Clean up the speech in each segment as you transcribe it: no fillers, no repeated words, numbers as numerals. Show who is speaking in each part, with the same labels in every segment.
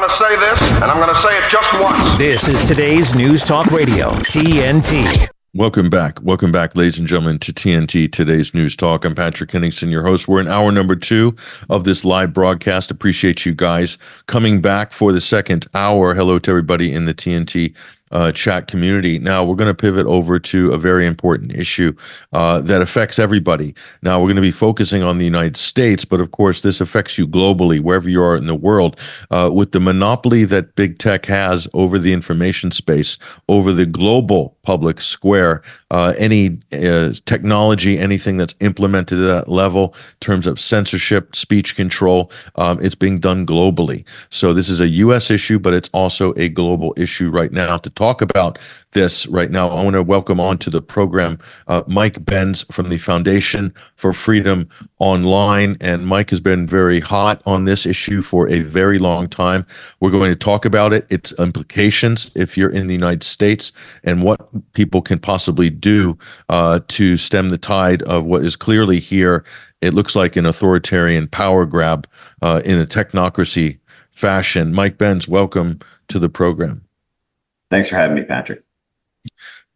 Speaker 1: going to say this, and I'm going to say it just once.
Speaker 2: This is today's News Talk Radio, TNT.
Speaker 3: Welcome back, ladies and gentlemen, to TNT, Today's News Talk. I'm Patrick Henningsen, your host. We're in hour number 2 of this live broadcast. Appreciate you guys coming back for the second hour. Hello to everybody in the TNT chat community. Now we're going to pivot over to a very important issue that affects everybody. Now we're going to be focusing on the United States, but of course this affects you globally, wherever you are in the world, with the monopoly that big tech has over the information space, over the global public square. Any technology, anything that's implemented at that level in terms of censorship, speech control, it's being done globally. So this is a U.S. issue, but it's also a global issue right now. To talk about this right now, I want to welcome onto the program Mike Benz from the Foundation for Freedom Online. And Mike has been very hot on this issue for a very long time. We're going to talk about it, its implications if you're in the United States, and what people can possibly do to stem the tide of what is clearly here. It looks like an authoritarian power grab in a technocracy fashion. Mike Benz, welcome to the program.
Speaker 4: Thanks for having me, Patrick.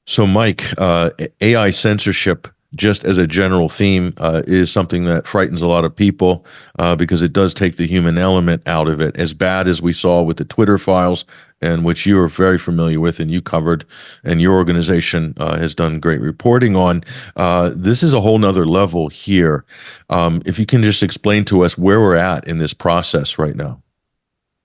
Speaker 3: So, Mike, AI censorship, just as a general theme, is something that frightens a lot of people because it does take the human element out of it. As bad as we saw with the Twitter files, and which you are very familiar with and you covered, and your organization has done great reporting on, this is a whole nother level here. If you can just explain to us where we're at in this process right now.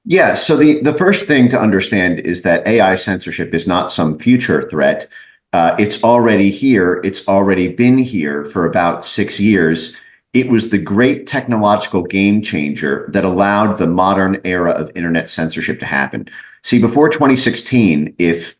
Speaker 4: Yeah, so the first thing to understand is that AI censorship is not some future threat. It's already here. It's already been here for about 6 years. It was the great technological game changer that allowed the modern era of internet censorship to happen. See, before 2016, if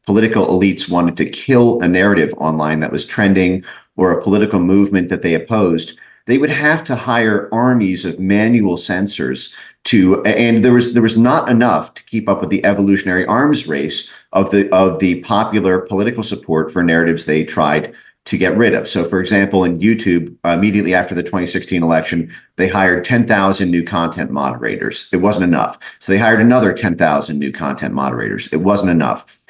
Speaker 4: political elites wanted to kill a narrative online that was trending or a political movement that they opposed, they would have to hire armies of manual censors and there was not enough to keep up with the evolutionary arms race of the popular political support for narratives they tried to get rid of. So, for example, in YouTube, immediately after the 2016 election, they hired 10,000 new content moderators. It wasn't enough. So they hired another 10,000 new content moderators. It wasn't enough.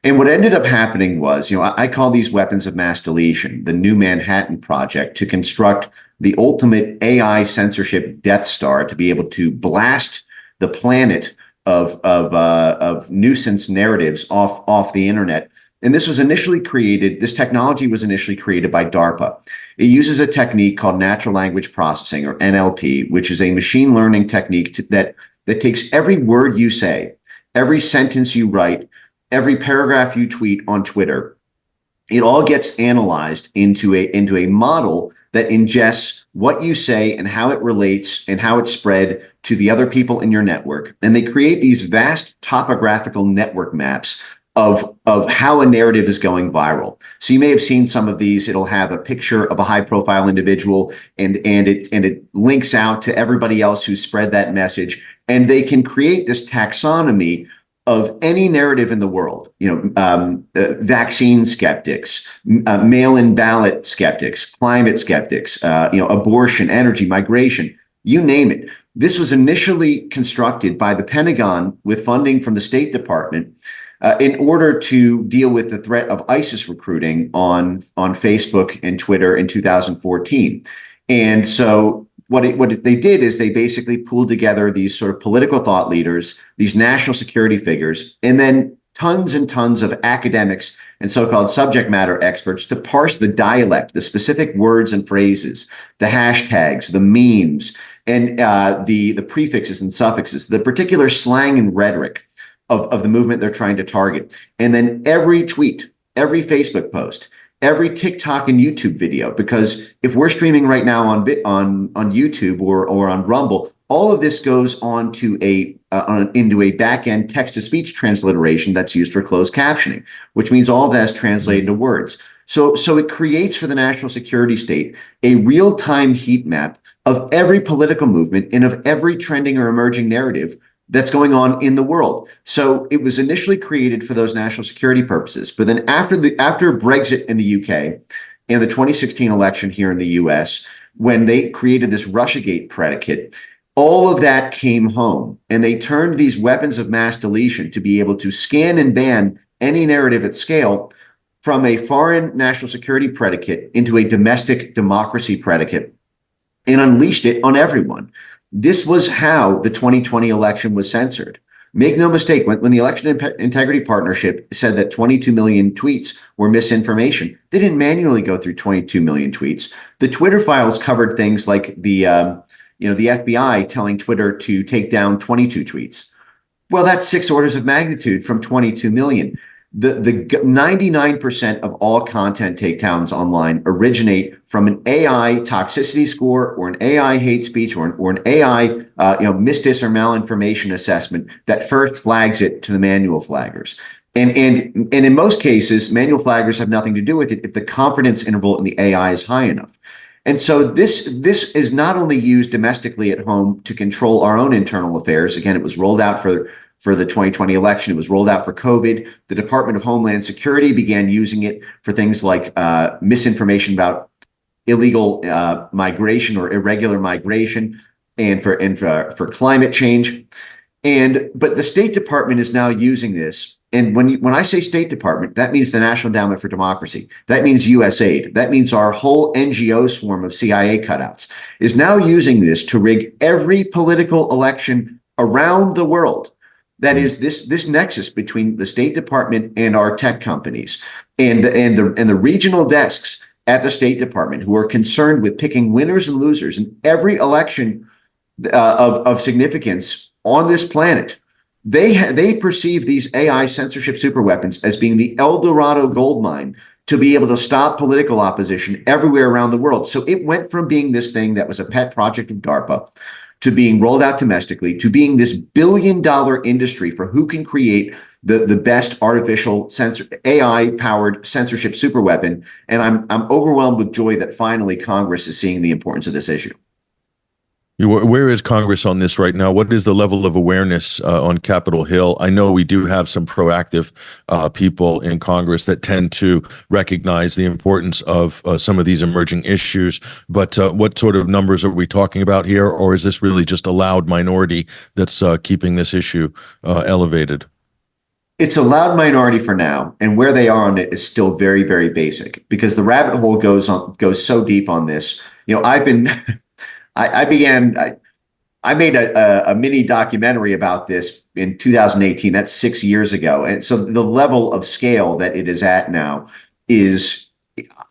Speaker 4: And what ended up happening was, I call these weapons of mass deletion, the New Manhattan Project, to construct the ultimate AI censorship Death Star to be able to blast the planet of nuisance narratives off the internet. And this technology was initially created by DARPA. It uses a technique called natural language processing, or NLP, which is a machine learning technique that takes every word you say, every sentence you write, every paragraph you tweet on Twitter. It all gets analyzed into a model that ingests what you say and how it relates and how it's spread to the other people in your network. And they create these vast topographical network maps of how a narrative is going viral. So you may have seen some of these. It'll have a picture of a high-profile individual, and it links out to everybody else who spread that message. And they can create this taxonomy of any narrative in the world, vaccine skeptics, mail-in ballot skeptics, climate skeptics, abortion, energy, migration, you name it. This was initially constructed by the Pentagon with funding from the State Department in order to deal with the threat of ISIS recruiting on Facebook and Twitter in 2014. And so what they did is they basically pooled together these sort of political thought leaders, these national security figures, and then tons and tons of academics and so-called subject matter experts to parse the dialect, the specific words and phrases, the hashtags, the memes, and the prefixes and suffixes, the particular slang and rhetoric of the movement they're trying to target. And then every tweet, every Facebook post, every TikTok and YouTube video, because if we're streaming right now on YouTube or on Rumble, all of this goes into a back-end text-to-speech transliteration that's used for closed captioning, which means all of that is translated into words. So it creates for the national security state a real-time heat map of every political movement and of every trending or emerging narrative that's going on in the world. So it was initially created for those national security purposes. But then after Brexit in the UK and the 2016 election here in the US, when they created this Russiagate predicate, All of that came home, and they turned these weapons of mass deletion to be able to scan and ban any narrative at scale from a foreign national security predicate into a domestic democracy predicate and unleashed it on everyone. This was how the 2020 election was censored. Make no mistake, when the Election Integrity Partnership said that 22 million tweets were misinformation, they didn't manually go through 22 million tweets. The Twitter files covered things like the FBI telling Twitter to take down 22 tweets. Well, that's 6 orders of magnitude from 22 million. The 99% of all content takedowns online originate from an AI toxicity score or an AI hate speech or an AI misdis or malinformation assessment that first flags it to the manual flaggers. And in most cases, manual flaggers have nothing to do with it if the confidence interval in the AI is high enough. And so this is not only used domestically at home to control our own internal affairs. Again, it was rolled out for the 2020 election. It was rolled out for COVID. The Department of Homeland Security began using it for things like misinformation about illegal migration or irregular migration, and for climate change. But the State Department is now using this. And when I say State Department, that means the National Endowment for Democracy. That means USAID. That means our whole NGO swarm of CIA cutouts is now using this to rig every political election around the world. That is this nexus between the State Department and our tech companies and the regional desks at the State Department, who are concerned with picking winners and losers in every election of significance on this planet. They perceive these AI censorship superweapons as being the El Dorado gold mine to be able to stop political opposition everywhere around the world. So it went from being this thing that was a pet project of DARPA to being rolled out domestically, to being this billion-dollar industry for who can create the best artificial AI-powered censorship superweapon. And I'm overwhelmed with joy that finally Congress is seeing the importance of this issue.
Speaker 3: Where is Congress on this right now? What is the level of awareness on Capitol Hill? I know we do have some proactive people in Congress that tend to recognize the importance of some of these emerging issues, but what sort of numbers are we talking about here? Or is this really just a loud minority that's keeping this issue elevated?
Speaker 4: It's a loud minority for now, and where they are on it is still very, very basic, because the rabbit hole goes so deep on this. I made a mini documentary about this in 2018. That's 6 years ago. And so the level of scale that it is at now is,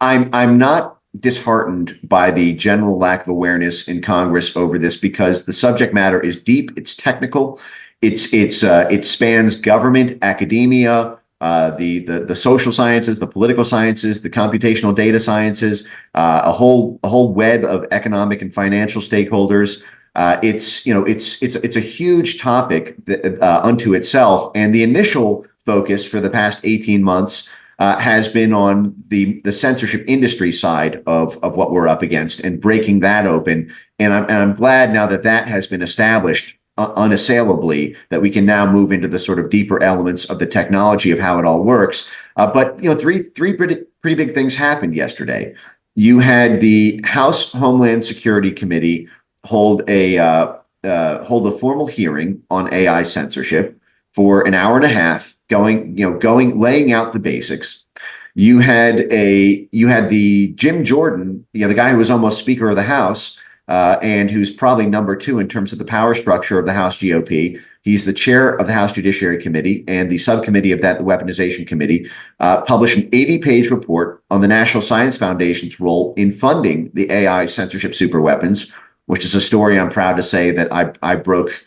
Speaker 4: I'm not disheartened by the general lack of awareness in Congress over this, because the subject matter is deep, it's technical, it spans government, academia, the social sciences, the political sciences, the computational data sciences, a whole web of economic and financial stakeholders. It's a huge topic unto itself. And the initial focus for the past 18 months has been on the censorship industry side of what we're up against and breaking that open. And I'm glad now that has been established unassailably, that we can now move into the sort of deeper elements of the technology of how it all works. But three pretty big things happened yesterday. You had the House Homeland Security Committee hold a formal hearing on AI censorship for an hour and a half, laying out the basics. You had the Jim Jordan, the guy who was almost Speaker of the House, and who's probably number 2 in terms of the power structure of the House GOP. He's the chair of the House Judiciary Committee, and the subcommittee of that, the Weaponization Committee, published an 80-page report on the National Science Foundation's role in funding the AI censorship superweapons, which is a story I'm proud to say that I broke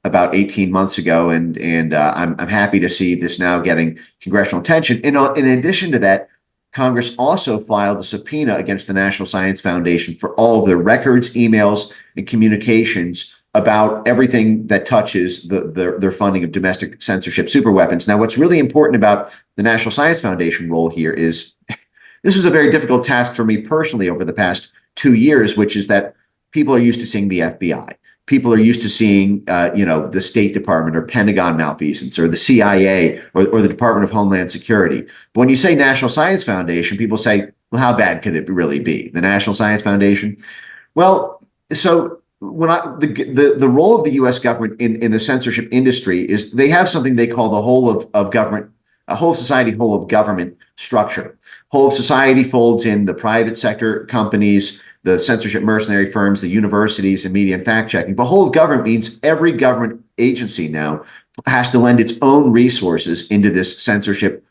Speaker 4: about 18 months ago, and I'm happy to see this now getting congressional attention. And in addition to that, Congress also filed a subpoena against the National Science Foundation for all of their records, emails, and communications about everything that touches their funding of domestic censorship superweapons. Now, what's really important about the National Science Foundation role here is this was a very difficult task for me personally over the past 2 years, which is that people are used to seeing the FBI. People are used to seeing, the State Department or Pentagon malfeasance, or the CIA or the Department of Homeland Security. But when you say National Science Foundation, people say, well, how bad could it really be? The National Science Foundation? Well, so the role of the U.S. government in the censorship industry is they have something they call the whole of government, a whole society, whole of government structure. Whole of society folds in the private sector companies, the censorship mercenary firms, the universities, and media and fact checking. But whole of government means every government agency now has to lend its own resources into this censorship,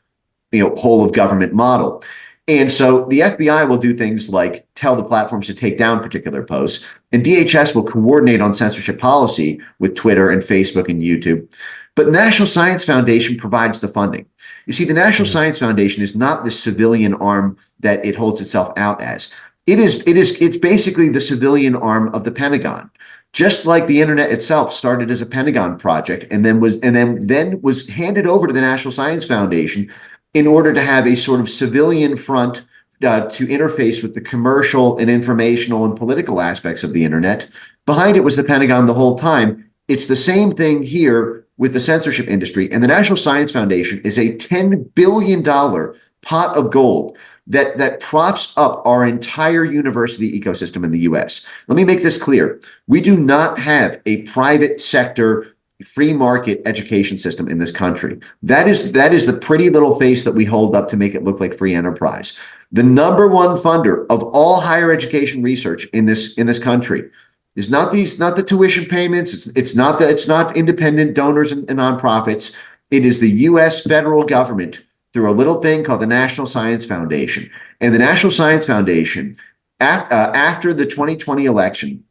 Speaker 4: whole of government model. And so the FBI will do things like tell the platforms to take down particular posts, and DHS will coordinate on censorship policy with Twitter and Facebook and YouTube. But National Science Foundation provides the funding. You see, the National Science Foundation is not the civilian arm that it holds itself out as. It's basically the civilian arm of the Pentagon. Just like the internet itself started as a Pentagon project and then was handed over to the National Science Foundation in order to have a sort of civilian front to interface with the commercial and informational and political aspects of the internet. Behind it was the Pentagon the whole time. It's the same thing here with the censorship industry. And the National Science Foundation is a $10 billion pot of gold that props up our entire university ecosystem in the US. Let me make this clear. We do not have a private sector free market education system in this country. That is the pretty little face that we hold up to make it look like free enterprise. The number one funder of all higher education research in this country is not the tuition payments. It's not independent donors and nonprofits. It is the U.S. federal government through a little thing called the National Science Foundation. And the National Science Foundation, after the 2020 election,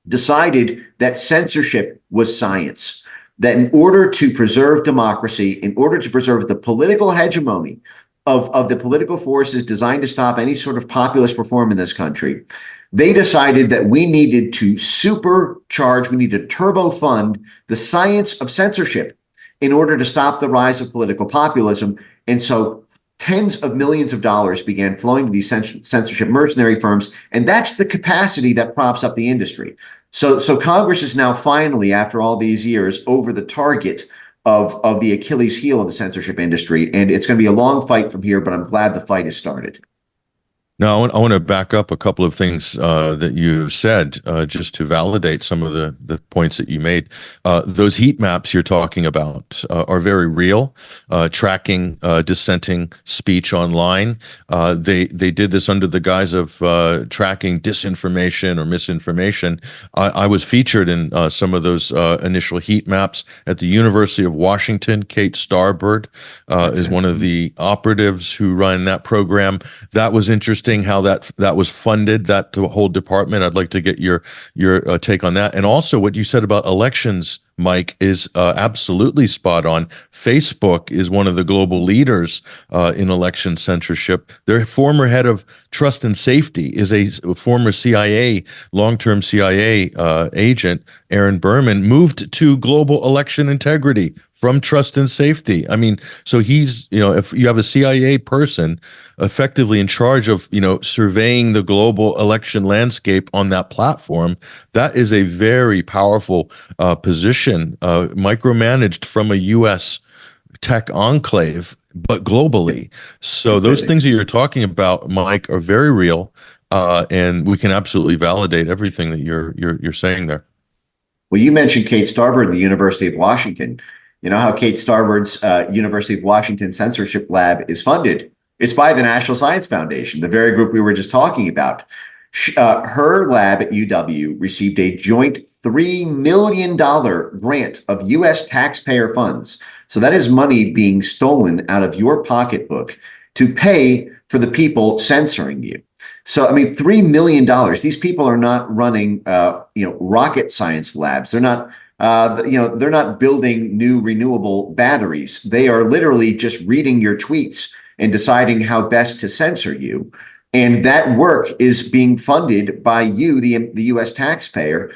Speaker 4: decided that censorship was science, that in order to preserve democracy, in order to preserve the political hegemony of the political forces designed to stop any sort of populist reform in this country, they decided that we needed to supercharge, we need to turbo fund the science of censorship in order to stop the rise of political populism. And so tens of millions of dollars began flowing to these censorship mercenary firms, and that's the capacity that props up the industry. So Congress is now finally, after all these years, over the target of the Achilles heel of the censorship industry, and it's going to be a long fight from here, but I'm glad the fight has started.
Speaker 3: Now, I want to back up a couple of things that you said, just to validate some of the points that you made. Those heat maps you're talking about are very real, tracking dissenting speech online. They did this under the guise of tracking disinformation or misinformation. I was featured in some of those initial heat maps at the University of Washington. Kate Starbird is one of the operatives who run that program. That was interesting. How that was funded, that whole department. I'd like to get your take on that. And also what you said about elections, Mike, is absolutely spot on. Facebook is one of the global leaders in election censorship. Their former head of trust and safety is a former long-term CIA agent, Aaron Berman, moved to global election integrity from trust and safety. I mean, so he's, if you have a CIA person effectively in charge of, surveying the global election landscape on that platform, that is a very powerful position, micromanaged from a U.S. tech enclave, but globally. So those things that you're talking about, Mike, are very real, and we can absolutely validate everything that you're saying there.
Speaker 4: Well, you mentioned Kate Starbird, the University of Washington. You know how Kate Starbird's University of Washington censorship lab is funded? It's by the National Science Foundation, the very group we were just talking about. Her lab at UW received a joint $3 million grant of U.S. taxpayer funds. So that is money being stolen out of your pocketbook to pay for the people censoring you. So, I mean, $3 million. These people are not running, rocket science labs. They're not, they're not building new renewable batteries. They are literally just reading your tweets and deciding how best to censor you. And that work is being funded by you, the U.S. taxpayer,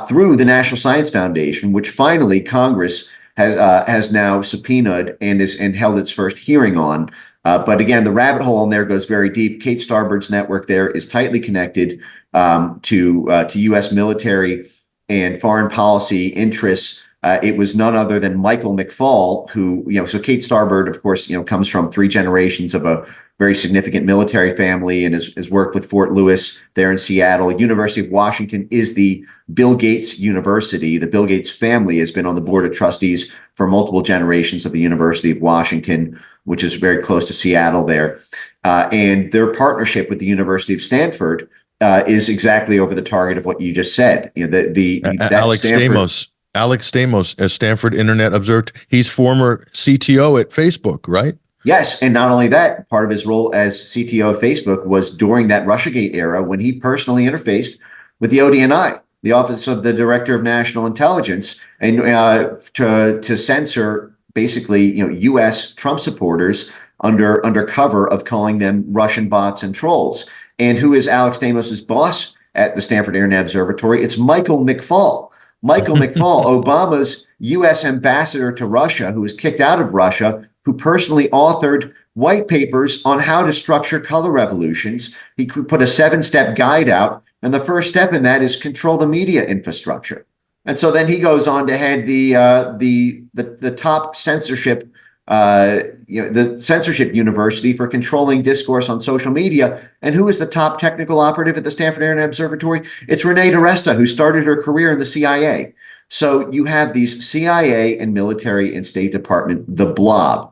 Speaker 4: through the National Science Foundation, which finally Congress has now subpoenaed and held its first hearing on. But again, the rabbit hole in there goes very deep. Kate Starbird's network there is tightly connected to U.S. military and foreign policy interests. It was none other than Michael McFaul, who, so Kate Starbird, of course, comes from 3 generations of a very significant military family and has worked with Fort Lewis there in Seattle. University of Washington is the Bill Gates University. The Bill Gates family has been on the board of trustees for multiple generations of the University of Washington, which is very close to Seattle there. And their partnership with the University of Stanford is exactly over the target of what you just said. That
Speaker 3: Alex
Speaker 4: Stanford,
Speaker 3: Stamos. Alex Stamos, as Stanford Internet Observed, he's former CTO at Facebook, right?
Speaker 4: Yes, and not only that, part of his role as CTO of Facebook was during that Russiagate era when he personally interfaced with the ODNI, the Office of the Director of National Intelligence, and to censor basically U.S. Trump supporters under cover of calling them Russian bots and trolls. And who is Alex Stamos's boss at the Stanford Internet Observatory? It's Michael McFaul. Michael McFaul, Obama's U.S. ambassador to Russia, who was kicked out of Russia, who personally authored white papers on how to structure color revolutions. He put a 7-step guide out, and the first step in that is control the media infrastructure. And so then he goes on to head the top censorship, the censorship university for controlling discourse on social media. And who is the top technical operative at the Stanford Internet Observatory? It's Renee DiResta, who started her career in the CIA. So you have these CIA and military and State Department, the blob.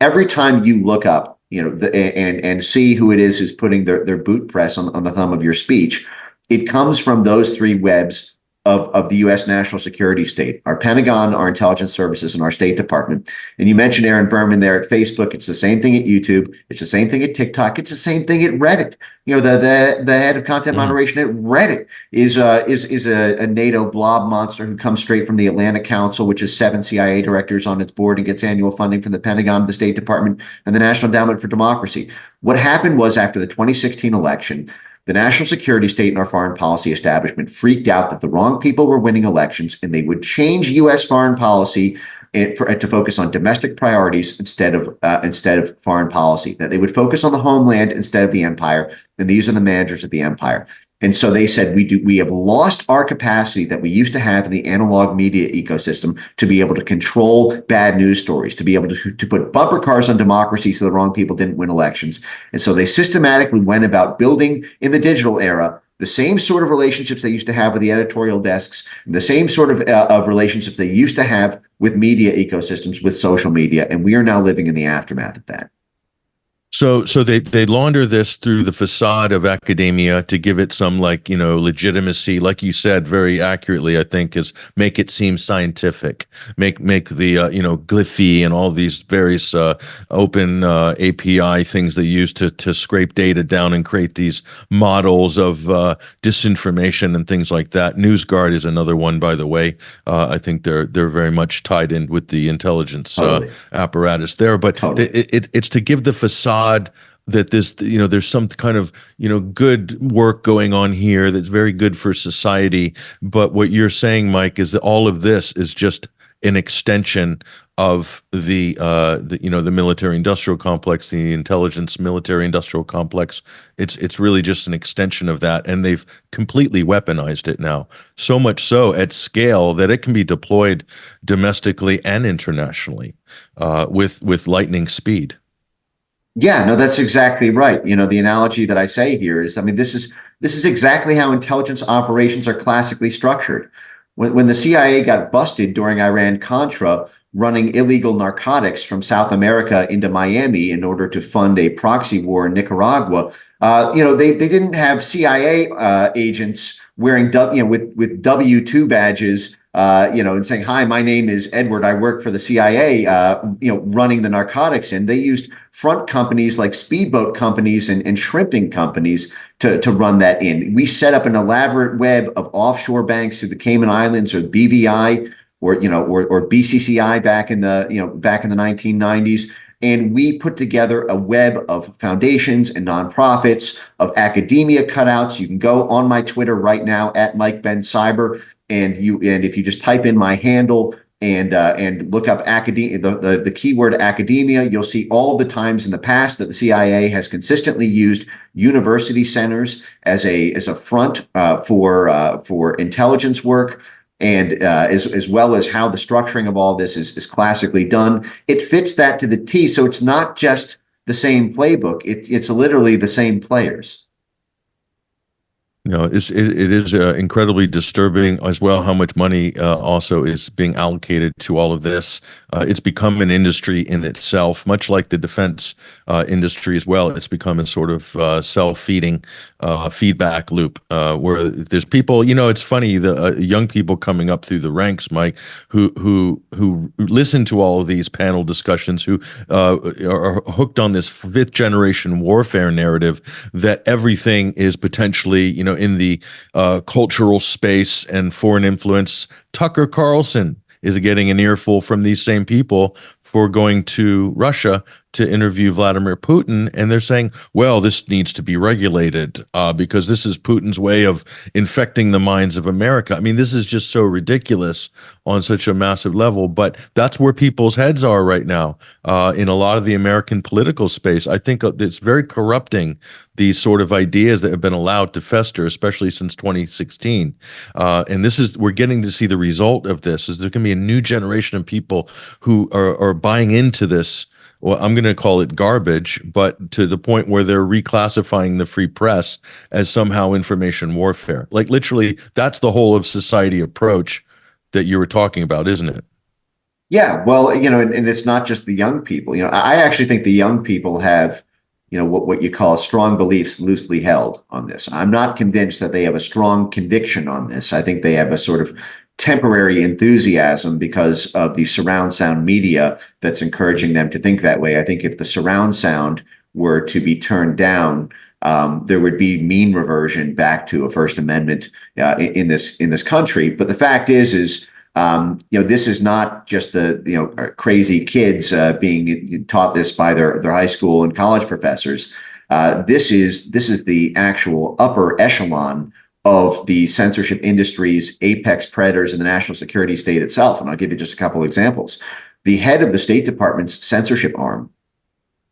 Speaker 4: Every time you look up, and see who it is who's putting their boot press on the thumb of your speech, it comes from those three webs of the U.S. national security state, our Pentagon, our intelligence services, and our State Department. And you mentioned Aaron Berman there at Facebook. It's the same thing at YouTube. It's the same thing at TikTok. It's the same thing at Reddit. The head of content moderation at Reddit is a NATO blob monster who comes straight from the Atlantic Council, which is 7 CIA directors on its board and gets annual funding from the Pentagon, the State Department, and the National Endowment for Democracy. What happened was, after the 2016 election, the national security state and our foreign policy establishment freaked out that the wrong people were winning elections, and they would change U.S. foreign policy to focus on domestic priorities instead of foreign policy. That they would focus on the homeland instead of the empire, and these are the managers of the empire. And so they said, we have lost our capacity that we used to have in the analog media ecosystem to be able to control bad news stories, to be able to put bumper cars on democracy so the wrong people didn't win elections. And so they systematically went about building in the digital era the same sort of relationships they used to have with the editorial desks, the same sort of relationships they used to have with media ecosystems, with social media. And we are now living in the aftermath of that.
Speaker 3: So they launder this through the facade of academia to give it some legitimacy, like you said very accurately, I think, is make it seem scientific, make the Glyphy and all these various open API things they use to scrape data down and create these models of disinformation and things like that. NewsGuard is another one, by the way. I think they're very much tied in with the intelligence apparatus there, but totally. It's to give the facade that there's some kind of good work going on here that's very good for society. But what you're saying, Mike, is that all of this is just an extension of the military industrial complex, the intelligence military industrial complex. It's really just an extension of that, and they've completely weaponized it now, so much so at scale that it can be deployed domestically and internationally with lightning speed.
Speaker 4: Yeah, no, that's exactly right. The analogy that I say here is, this is exactly how intelligence operations are classically structured. When the CIA got busted during Iran-Contra running illegal narcotics from South America into Miami in order to fund a proxy war in Nicaragua, they didn't have CIA agents wearing with W-2 badges, and saying, "Hi, my name is Edward. I work for the CIA." Running the narcotics in. They used front companies like speedboat companies and shrimping companies to run that in. We set up an elaborate web of offshore banks through the Cayman Islands, or BVI, or BCCI back in the 1990s. And we put together a web of foundations and nonprofits, of academia cutouts. You can go on my Twitter right now at Mike Ben Cyber, and if you just type in my handle and look up academia, the keyword academia, you'll see all the times in the past that the CIA has consistently used university centers as a front for intelligence work. And as well as how the structuring of all this is classically done. It fits that to the T. So it's not just the same playbook. It's literally the same players.
Speaker 3: It is incredibly disturbing as well how much money also is being allocated to all of this. It's become an industry in itself, much like the defense industry as well. It's become a sort of self-feeding feedback loop where there's people. It's funny, the young people coming up through the ranks, Mike, who listen to all of these panel discussions, who are hooked on this fifth generation warfare narrative that everything is potentially, in the cultural space and foreign influence. Tucker Carlson is getting an earful from these same people for going to Russia to interview Vladimir Putin. And they're saying, well, this needs to be regulated because this is Putin's way of infecting the minds of America. I mean, this is just so ridiculous on such a massive level. But that's where people's heads are right now in a lot of the American political space. I think it's very corrupting, these sort of ideas that have been allowed to fester, especially since 2016. And we're getting to see the result of this, is there can be a new generation of people who are buying into this. Well, I'm going to call it garbage, but to the point where they're reclassifying the free press as somehow information warfare. Like literally, that's the whole of society approach that you were talking about, isn't it?
Speaker 4: Yeah, well, and it's not just the young people. I actually think the young people have, what you call strong beliefs loosely held on this. I'm not convinced that they have a strong conviction on this. I think they have a sort of temporary enthusiasm because of the surround sound media that's encouraging them to think that way. I think if the surround sound were to be turned down, there would be mean reversion back to a First Amendment in this country. But the fact is this is not just the crazy kids being taught this by their high school and college professors. This is the actual upper echelon of the censorship industry's apex predators in the national security state itself. And I'll give you just a couple of examples. The head of the State Department's censorship arm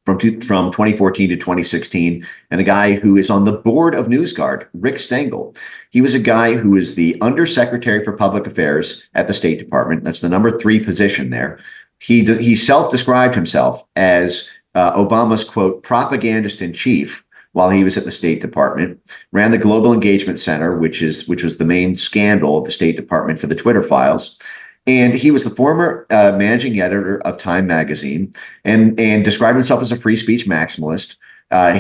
Speaker 4: from 2014 to 2016, and a guy who is on the board of NewsGuard, Rick Stengel. He was a guy who is the Undersecretary for Public Affairs at the State Department. That's the number 3 position there. He self-described himself as Obama's, quote, propagandist in chief while he was at the State Department, ran the Global Engagement Center, which was the main scandal of the State Department for the Twitter files. And he was the former managing editor of Time magazine and described himself as a free speech maximalist.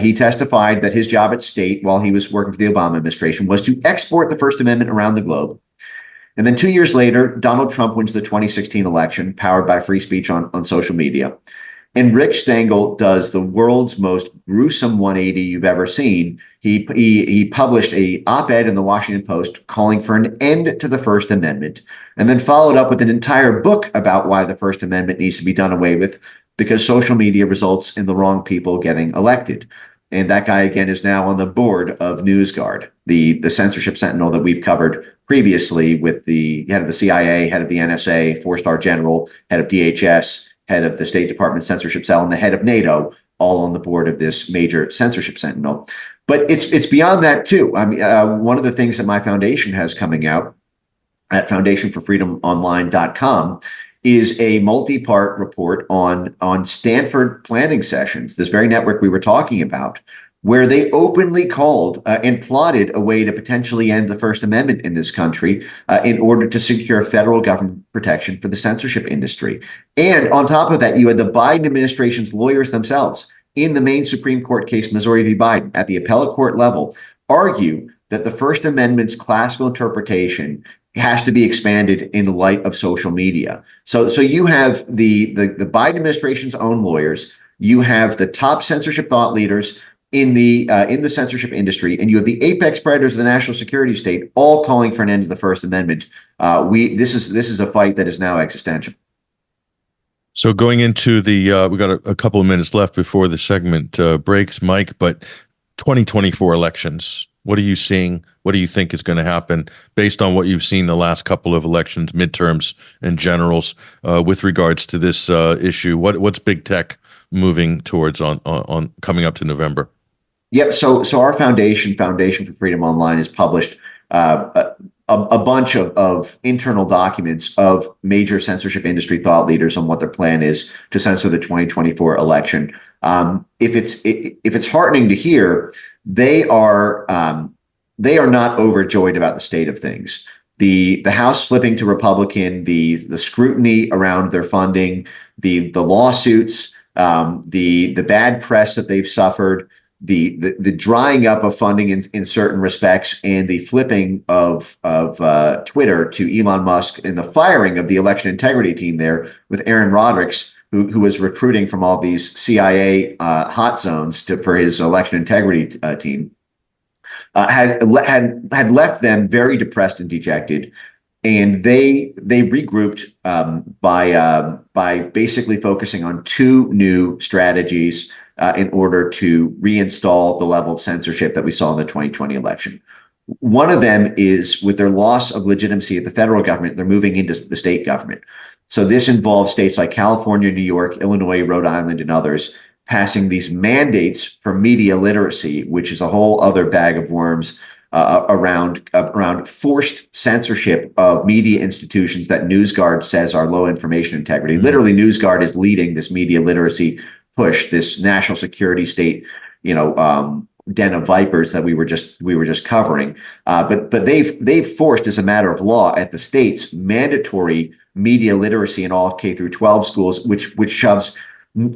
Speaker 4: He testified that his job at State while he was working for the Obama administration was to export the First Amendment around the globe. And then 2 years later, Donald Trump wins the 2016 election, powered by free speech on social media. And Rick Stengel does the world's most gruesome 180 you've ever seen. He published an op-ed in the Washington Post calling for an end to the First Amendment, and then followed up with an entire book about why the First Amendment needs to be done away with because social media results in the wrong people getting elected. And that guy, again, is now on the board of NewsGuard, the censorship sentinel that we've covered previously with the head of the CIA, head of the NSA, 4-star general, head of DHS, head of the State Department censorship cell, and the head of NATO, all on the board of this major censorship sentinel. But it's beyond that too. I mean, one of the things that my foundation has coming out at foundationforfreedomonline.com is a multi-part report on Stanford planning sessions, this very network we were talking about, where they openly called and plotted a way to potentially end the First Amendment in this country in order to secure federal government protection for the censorship industry. And on top of that, you had the Biden administration's lawyers themselves in the main Supreme Court case, Missouri v. Biden, at the appellate court level, argue that the First Amendment's classical interpretation has to be expanded in light of social media. So you have the Biden administration's own lawyers, you have the top censorship thought leaders in the censorship industry, and you have the apex predators of the national security state, all calling for an end to the First Amendment. This is a fight that is now existential.
Speaker 3: So going into we got a couple of minutes left before the segment breaks, Mike. But 2024 elections, what are you seeing? What do you think is going to happen based on what you've seen the last couple of elections, midterms and generals, with regards to this issue? What's big tech moving towards on coming up to November?
Speaker 4: Yep. So our Foundation for Freedom Online, has published a bunch of internal documents of major censorship industry thought leaders on what their plan is to censor the 2024 election. If it's heartening to hear, they are they are not overjoyed about the state of things. The House flipping to Republican, the scrutiny around their funding, the lawsuits, the bad press that they've suffered, the drying up of funding in certain respects, and the flipping of Twitter to Elon Musk, and the firing of the election integrity team there with Aaron Roderick's, who was recruiting from all these CIA hot zones for his election integrity team, had left them very depressed and dejected. And they regrouped by basically focusing on two new strategies in order to reinstall the level of censorship that we saw in the 2020 election. One of them is, with their loss of legitimacy at the federal government, they're moving into the state government. So this involves states like California, New York, Illinois, Rhode Island, and others passing these mandates for media literacy, which is a whole other bag of worms around forced censorship of media institutions that NewsGuard says are low information integrity. Mm-hmm. Literally, NewsGuard is leading this media literacy push, this national security state, den of vipers that we were just covering. But they've forced, as a matter of law, at the states, mandatory media literacy in all K through 12 schools, which shoves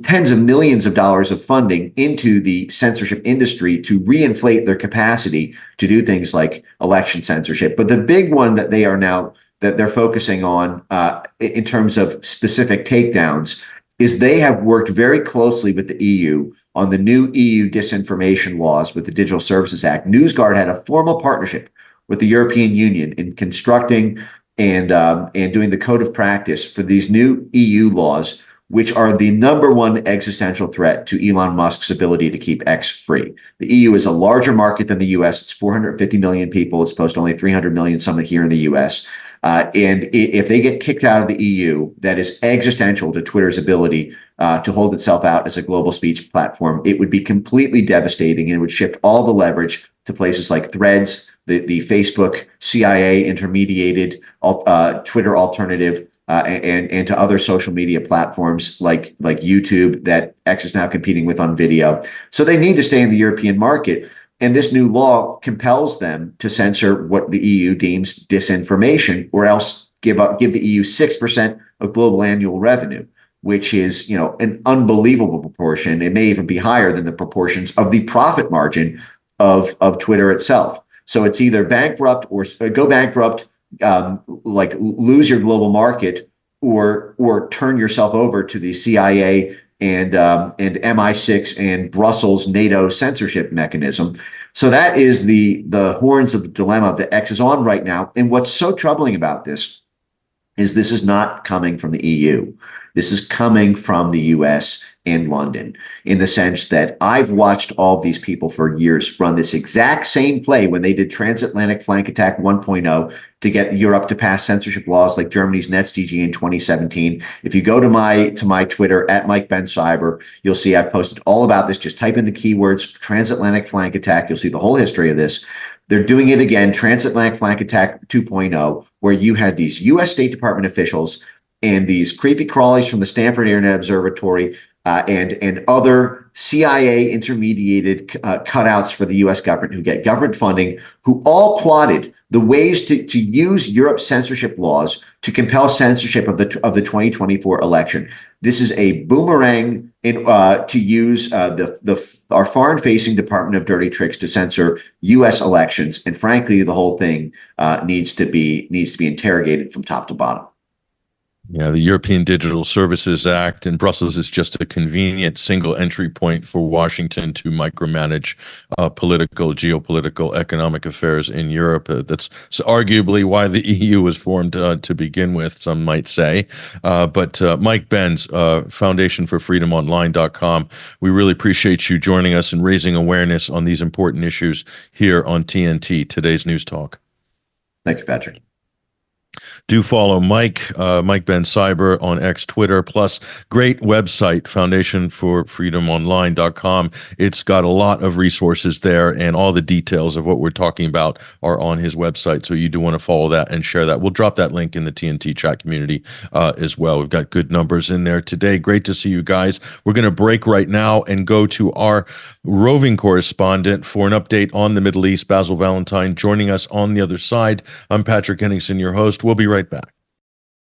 Speaker 4: tens of millions of dollars of funding into the censorship industry to reinflate their capacity to do things like election censorship. But the big one that they're focusing on in terms of specific takedowns is they have worked very closely with the EU on the new EU disinformation laws with the Digital Services Act. NewsGuard had a formal partnership with the European Union in constructing and doing the code of practice for these new EU laws, which are the number one existential threat to Elon Musk's ability to keep X free. The EU is a larger market than the US. It's 450 million people. It's opposed to only 300 million, some here in the US. And if they get kicked out of the EU, that is existential to Twitter's ability to hold itself out as a global speech platform. It would be completely devastating, and it would shift all the leverage to places like Threads, the Facebook CIA intermediated Twitter alternative, and to other social media platforms like YouTube that X is now competing with on video. So they need to stay in the European market. And this new law compels them to censor what the EU deems disinformation, or else give the EU 6% of global annual revenue, which is, an unbelievable proportion. It may even be higher than the proportions of the profit margin of Twitter itself. So it's either bankrupt or go bankrupt, like lose your global market, or turn yourself over to the CIA and MI6 and Brussels NATO censorship mechanism. So that is the horns of the dilemma that X is on right now. And what's so troubling about this is not coming from the EU. This is coming from the US and London, in the sense that I've watched all these people for years run this exact same play when they did Transatlantic Flank Attack 1.0 to get Europe to pass censorship laws like Germany's NetzDG in 2017. If you go to my Twitter at Mike Ben Cyber, you'll see I've posted all about this. Just type in the keywords Transatlantic Flank Attack. You'll see the whole history of this. They're doing it again, Transatlantic Flank Attack 2.0, where you had these US State Department officials and these creepy crawlies from the Stanford Internet Observatory and other CIA intermediated cutouts for the US government who get government funding, who all plotted the ways to use Europe's censorship laws to compel censorship of the 2024 election. This is a boomerang to use our foreign-facing Department of Dirty Tricks to censor U.S. elections, and frankly, the whole thing needs to be interrogated from top to bottom.
Speaker 3: Yeah, the European Digital Services Act in Brussels is just a convenient single entry point for Washington to micromanage political, geopolitical, economic affairs in Europe. That's arguably why the EU was formed to begin with, some might say. But Mike Benz, foundationforfreedomonline.com, we really appreciate you joining us and raising awareness on these important issues here on TNT, today's News Talk.
Speaker 4: Thank you, Patrick.
Speaker 3: Do follow Mike Ben Cyber on X, Twitter, plus great website, foundationforfreedomonline.com. It's got a lot of resources there, and all the details of what we're talking about are on his website. So you do want to follow that and share that. We'll drop that link in the TNT chat community as well. We've got good numbers in there today. Great to see you guys. We're going to break right now and go to our roving correspondent, for an update on the Middle East. Basil Valentine joining us on the other side. I'm Patrick Henningsen, your host. We'll be right back.